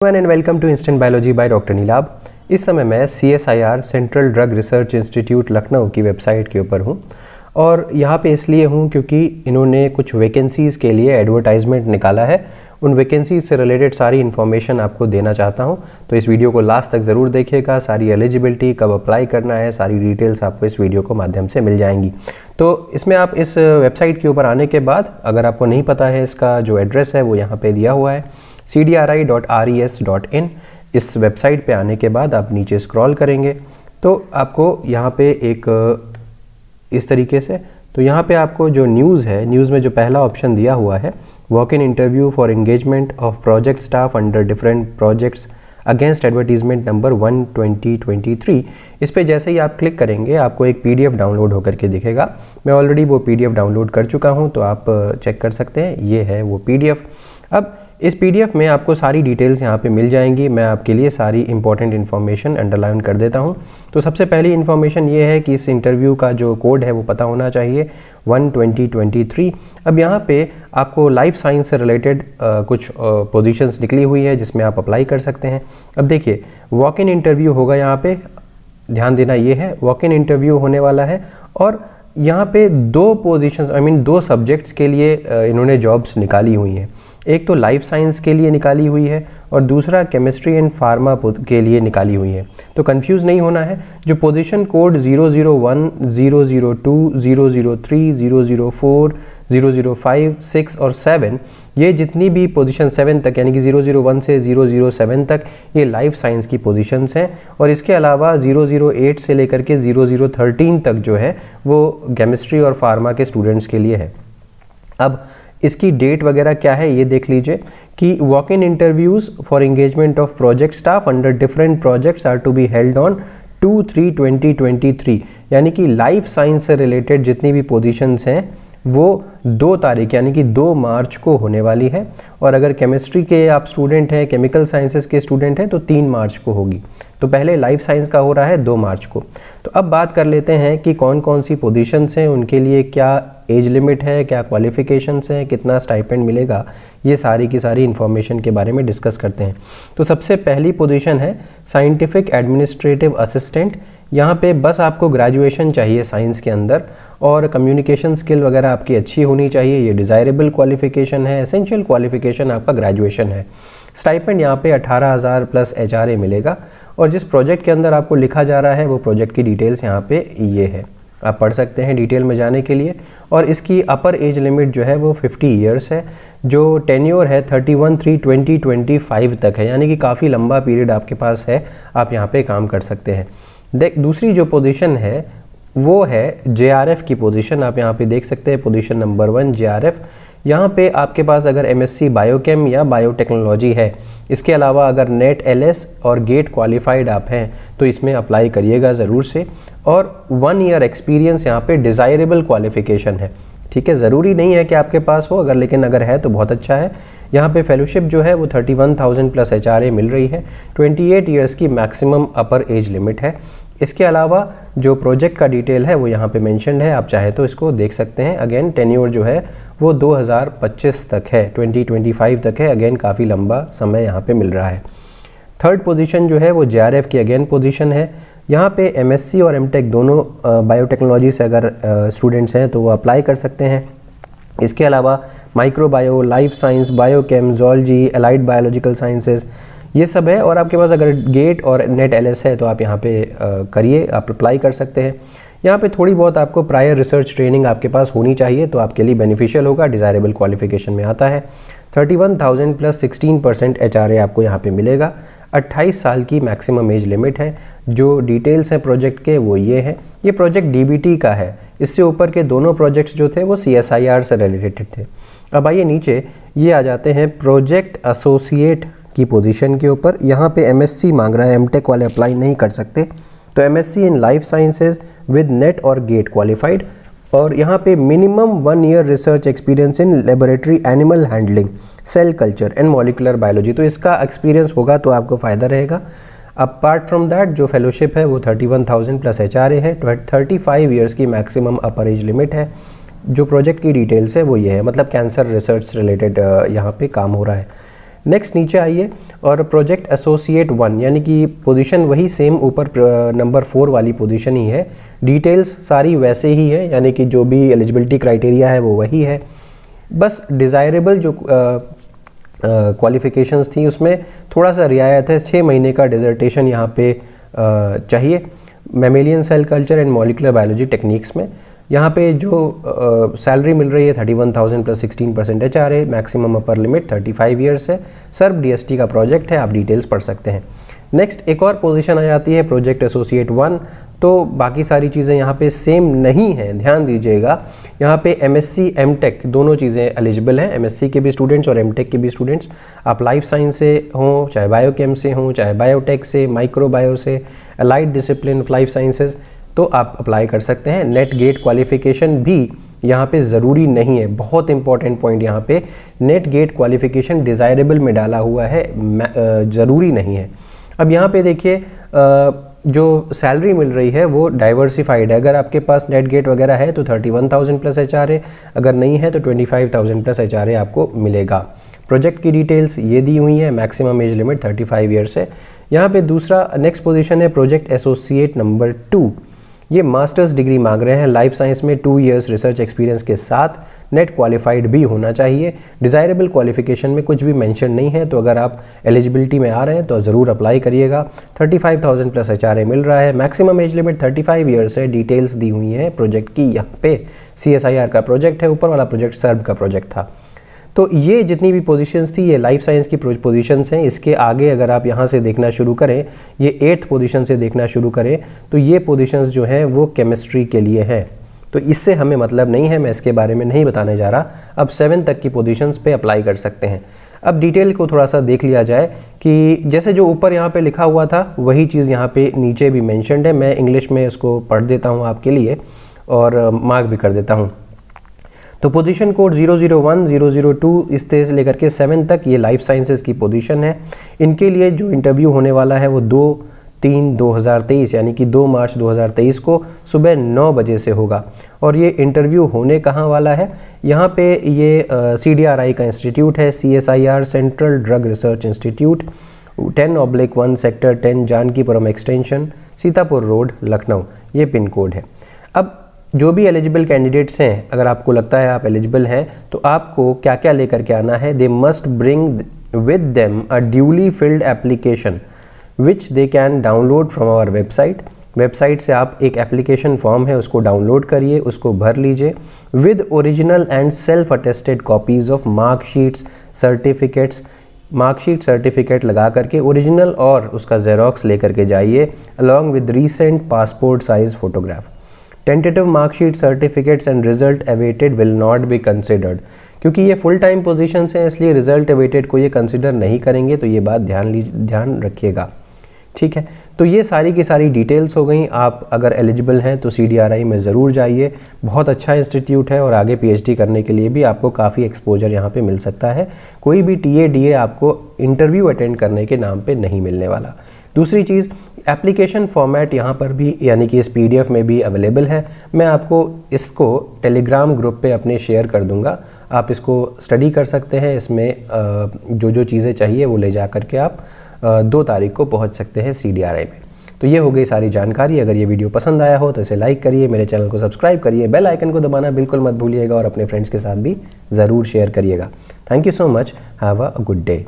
And welcome to instant biology by doctor Neelabh. इस समय मैं CSIR central drug research institute Lucknow की वेबसाइट के ऊपर हूँ और यहाँ पे इसलिए हूँ क्योंकि इन्होंने कुछ वैकेंसीज़ के लिए एडवर्टाइजमेंट निकाला है। उन वैकेंसीज से रिलेटेड सारी इन्फॉर्मेशन आपको देना चाहता हूँ, तो इस वीडियो को लास्ट तक ज़रूर देखिएगा। सारी एलिजिबिलिटी, कब अप्लाई करना है, सारी डिटेल्स आपको इस वीडियो को माध्यम से मिल जाएंगी। तो इसमें आप इस वेबसाइट के ऊपर आने के बाद, अगर आपको नहीं पता है इसका जो एड्रेस है वो यहाँ पे दिया हुआ है cdri.res.in। इस वेबसाइट पे आने के बाद आप नीचे स्क्रॉल करेंगे तो आपको यहाँ पे एक इस तरीके से, तो यहाँ पे आपको जो न्यूज़ है, न्यूज़ में जो पहला ऑप्शन दिया हुआ है walk in interview for engagement of project staff under different projects against advertisement number 1/2023। इस पे जैसे ही आप क्लिक करेंगे आपको एक PDF डाउनलोड होकर के दिखेगा। मैं ऑलरेडी वो PDF डाउनलोड कर चुका हूँ, तो आप चेक कर सकते हैं, ये है वो PDF। अब इस PDF में आपको सारी डिटेल्स यहाँ पे मिल जाएंगी। मैं आपके लिए सारी इंपॉर्टेंट इन्फॉर्मेशन अंडरलाइन कर देता हूँ। तो सबसे पहली इन्फॉर्मेशन ये है कि इस इंटरव्यू का जो कोड है वो पता होना चाहिए 1/2023। अब यहाँ पे आपको लाइफ साइंस से रिलेटेड कुछ पोजीशंस निकली हुई है जिसमें आप अप्लाई कर सकते हैं। अब देखिए, वॉक इन इंटरव्यू होगा, यहाँ पे ध्यान देना, ये है वॉक इन इंटरव्यू होने वाला है। और यहाँ पे दो पोजीशंस, दो सब्जेक्ट्स के लिए इन्होंने जॉब्स निकाली हुई हैं। एक तो लाइफ साइंस के लिए निकाली हुई है और दूसरा केमिस्ट्री एंड फार्मा के लिए निकाली हुई है। तो कंफ्यूज नहीं होना है। जो पोजीशन कोड 001, 002, 003, 004, 005, 6 और 7, ये जितनी भी पोजीशन 7 तक, यानी कि 001 से 007 तक, ये लाइफ साइंस की पोजीशंस हैं। और इसके अलावा 008 से लेकर के 0013 तक जो है वो केमिस्ट्री और फार्मा के स्टूडेंट्स के लिए है। अब इसकी डेट वगैरह क्या है ये देख लीजिए कि walk in interviews for engagement of project staff under different projects are to be held on 2/3/2023। यानी कि लाइफ साइंस से रिलेटेड जितनी भी पोजीशंस हैं वो 2 तारीख यानी कि 2 मार्च को होने वाली है। और अगर केमिस्ट्री के आप स्टूडेंट हैं, केमिकल साइंसेस के स्टूडेंट हैं, तो 3 मार्च को होगी। तो पहले लाइफ साइंस का हो रहा है 2 मार्च को। तो अब बात कर लेते हैं कि कौन कौन सी पोजीशंस हैं, उनके लिए क्या एज लिमिट है, क्या क्वालिफिकेशंस हैं, कितना स्टाइपेंड मिलेगा, ये सारी की सारी इन्फॉर्मेशन के बारे में डिस्कस करते हैं। तो सबसे पहली पोजीशन है साइंटिफिक एडमिनिस्ट्रेटिव असिस्टेंट। यहाँ पे बस आपको ग्रेजुएशन चाहिए साइंस के अंदर और कम्युनिकेशन स्किल वगैरह आपकी अच्छी होनी चाहिए। ये डिज़ायरेबल क्वालिफिकेशन है, एसेंशियल क्वालिफिकेशन आपका ग्रेजुएशन है। स्टाइपेंड यहाँ पे 18,000 प्लस HRA मिलेगा। और जिस प्रोजेक्ट के अंदर आपको लिखा जा रहा है वो प्रोजेक्ट की डिटेल्स यहाँ पे ये है, आप पढ़ सकते हैं डिटेल में जाने के लिए। और इसकी अपर एज लिमिट जो है वो 50 ईयर्स है। जो टेन्योर है 31/3/2025 तक है, यानी कि काफ़ी लंबा पीरियड आपके पास है, आप यहाँ पे काम कर सकते हैं। दूसरी जो पोजीशन है वो है JRF की पोजीशन। आप यहाँ पे देख सकते हैं पोजीशन नंबर 1 JRF। यहाँ पे आपके पास अगर MSc बायोकेम या बायोटेक्नोलॉजी है, इसके अलावा अगर नेट LS और गेट क्वालिफाइड आप हैं तो इसमें अप्लाई करिएगा ज़रूर से। और 1 ईयर एक्सपीरियंस यहाँ पे डिज़ायरेबल क्वालिफिकेशन है, ठीक है। ज़रूरी नहीं है कि आपके पास हो, लेकिन अगर है तो बहुत अच्छा है। यहाँ पे फेलोशिप जो है वो 31,000 प्लस HRA मिल रही है। 28 ईयर्स की मैक्सिमम अपर एज लिमिट है। इसके अलावा जो प्रोजेक्ट का डिटेल है वो यहाँ पे मेंशन्ड है, आप चाहे तो इसको देख सकते हैं। अगेन टेन्योर जो है वो 2025 तक है, 2025 तक है। अगेन काफ़ी लंबा समय यहाँ पे मिल रहा है। थर्ड पोजीशन जो है वो JRF की अगेन पोजीशन है। यहाँ पे MSc और MTech दोनों बायोटेक्नोलॉजी से अगर स्टूडेंट्स हैं तो वो अप्लाई कर सकते हैं। इसके अलावा microbio, life science, biochem, zoology, allied biological sciences, ये सब है। और आपके पास अगर गेट और नेट LS है तो आप यहाँ पे करिए, आप अप्लाई कर सकते हैं। यहाँ पे थोड़ी बहुत आपको प्रायर रिसर्च ट्रेनिंग आपके पास होनी चाहिए, तो आपके लिए बेनिफिशियल होगा, डिज़ायरेबल क्वालिफिकेशन में आता है। 31,000 प्लस 16% HRA आपको यहाँ पे मिलेगा। 28 साल की मैक्सिमम एज लिमिट है। जो डिटेल्स हैं प्रोजेक्ट के वो ये हैं। ये प्रोजेक्ट DBT का है। इससे ऊपर के दोनों प्रोजेक्ट्स जो थे वो CSIR से रिलेटेड थे। अब आइए नीचे ये आ जाते हैं प्रोजेक्ट एसोसिएट की पोजीशन के ऊपर। यहाँ पे MSc मांग रहा है, MTech वाले अप्लाई नहीं कर सकते। तो MSc in life sciences with NET और गेट क्वालिफाइड। और यहाँ पे minimum 1 year research experience in laboratory animal handling, cell culture and molecular biology. तो इसका एक्सपीरियंस होगा तो आपको फ़ायदा रहेगा। अपार्ट फ्रॉम दैट जो फेलोशिप है वो 31,000 प्लस HRA है। 35 ईयर्स की मैक्सिमम अपर एज लिमिट है। जो प्रोजेक्ट की डिटेल्स है वो ये है, मतलब कैंसर रिसर्च रिलेटेड यहाँ पे काम हो रहा है। नेक्स्ट नीचे आइए और प्रोजेक्ट एसोसिएट 1 यानी कि पोजीशन वही सेम ऊपर नंबर 4 वाली पोजीशन ही है, डिटेल्स सारी वैसे ही है, यानी कि जो भी एलिजिबिलिटी क्राइटेरिया है वो वही है, बस डिज़ायरेबल जो क्वालिफ़िकेशंस थी उसमें थोड़ा सा रियायत है। 6 महीने का डिजर्टेशन यहाँ पे चाहिए mammalian cell culture and molecular biology techniques में। यहाँ पे जो सैलरी मिल रही है 31,000 plus 16% HRA, maximum upper limit 35 years है। सर्व DST का प्रोजेक्ट है, आप डिटेल्स पढ़ सकते हैं। नेक्स्ट एक और पोजीशन आ जाती है प्रोजेक्ट एसोसिएट 1, तो बाकी सारी चीज़ें यहाँ पे सेम नहीं हैं, ध्यान दीजिएगा। यहाँ पे MSc MTech दोनों चीज़ें एलिजिबल हैं, MSc के भी स्टूडेंट्स और MTech के भी स्टूडेंट्स। आप लाइफ साइंस से हों, चाहे बायोकेम से हों, चाहे बायोटेक से, माइक्रोबायो से, allied discipline of life sciences, तो आप अप्लाई कर सकते हैं। नेट गेट क्वालिफिकेशन भी यहाँ पे ज़रूरी नहीं है, बहुत इंपॉर्टेंट पॉइंट यहाँ पे, नेट गेट क्वालिफिकेशन डिज़ायरेबल में डाला हुआ है, ज़रूरी नहीं है। अब यहाँ पे देखिए जो सैलरी मिल रही है वो डाइवर्सिफाइड है। अगर आपके पास नेट गेट वगैरह है तो 31,000 प्लस HRA, अगर नहीं है तो 25,000 प्लस HRA आपको मिलेगा। प्रोजेक्ट की डिटेल्स ये दी हुई है, मैक्सिमम एज लिमिट 35 ईयर्स है। यहाँ पे दूसरा नेक्स्ट पोजीशन है प्रोजेक्ट एसोसिएट नंबर 2, ये मास्टर्स डिग्री मांग रहे हैं लाइफ साइंस में, 2 इयर्स रिसर्च एक्सपीरियंस के साथ, नेट क्वालिफाइड भी होना चाहिए। डिज़ायरेबल क्वालिफिकेशन में कुछ भी मेंशन नहीं है, तो अगर आप एलिजिबिलिटी में आ रहे हैं तो ज़रूर अप्लाई करिएगा। 35,000 प्लस HRA मिल रहा है, मैक्सिमम एज लिमिट 35 ईयर्स है। डिटेल्स दी हुई हैं प्रोजेक्ट की, यहाँ पे CSIR का प्रोजेक्ट है, ऊपर वाला प्रोजेक्ट सर्व का प्रोजेक्ट था। तो ये जितनी भी पोजीशंस थी ये लाइफ साइंस की पोजीशंस हैं। इसके आगे अगर आप यहाँ से देखना शुरू करें, ये 8th पोजीशन से देखना शुरू करें, तो ये पोजीशंस जो हैं वो केमिस्ट्री के लिए हैं, तो इससे हमें मतलब नहीं है, मैं इसके बारे में नहीं बताने जा रहा। अब 7 तक की पोजीशंस पे अप्लाई कर सकते हैं। अब डिटेल को थोड़ा सा देख लिया जाए कि जैसे जो ऊपर यहाँ पे लिखा हुआ था वही चीज़ यहाँ पे नीचे भी मेंशन्ड है। मैं इंग्लिश में इसको पढ़ देता हूँ आपके लिए और मार्क भी कर देता हूँ। तो पोजीशन कोड 001, 002 इस तरह से लेकर के 7 तक ये लाइफ साइंसेज की पोजीशन है। इनके लिए जो इंटरव्यू होने वाला है वो 2/3/2023 यानी कि 2 मार्च 2023 को सुबह 9 बजे से होगा। और ये इंटरव्यू होने कहाँ वाला है, यहाँ पे ये CDRI का इंस्टीट्यूट है, CSIR central drug research institute, 10/1 sector 10 Janakipuram extension, Sitapur road, Lucknow, ये पिन कोड है। अब जो भी एलिजिबल कैंडिडेट्स हैं, अगर आपको लगता है आप एलिजिबल हैं तो आपको क्या क्या लेकर के आना है, they must bring with them a duly filled application which they can download from our website. Website से आप एक एप्लीकेशन फॉर्म है उसको डाउनलोड करिए, उसको भर लीजिए with original and self attested copies of marksheets, certificates. Marksheet certificate लगा करके ओरिजिनल और उसका जेरोक्स लेकर के जाइए along with recent passport size photograph. Tentative marksheet, certificates and result awaited will not be considered, क्योंकि ये फुल टाइम पोजीशंस हैं इसलिए रिजल्ट अवेटेड को ये कंसिडर नहीं करेंगे, तो ये बात ध्यान रखिएगा, ठीक है। तो ये सारी की सारी डिटेल्स हो गई। आप अगर एलिजिबल हैं तो CDRI में ज़रूर जाइए, बहुत अच्छा इंस्टीट्यूट है और आगे PhD करने के लिए भी आपको काफ़ी एक्सपोजर यहाँ पे मिल सकता है। कोई भी TA DA आपको इंटरव्यू अटेंड करने के नाम पे नहीं मिलने वाला। दूसरी चीज़, एप्लीकेशन फॉर्मेट यहाँ पर भी यानी कि इस PDF में भी अवेलेबल है। मैं आपको इसको टेलीग्राम ग्रुप पे अपने शेयर कर दूँगा, आप इसको स्टडी कर सकते हैं। इसमें जो जो चीज़ें चाहिए वो ले जा करके आप 2 तारीख को पहुँच सकते हैं CDRI में। तो ये हो गई सारी जानकारी। अगर ये वीडियो पसंद आया हो तो इसे लाइक करिए, मेरे चैनल को सब्सक्राइब करिए, बेल आइकन को दबाना बिल्कुल मत भूलिएगा और अपने फ्रेंड्स के साथ भी ज़रूर शेयर करिएगा। Thank you so much, have a good day.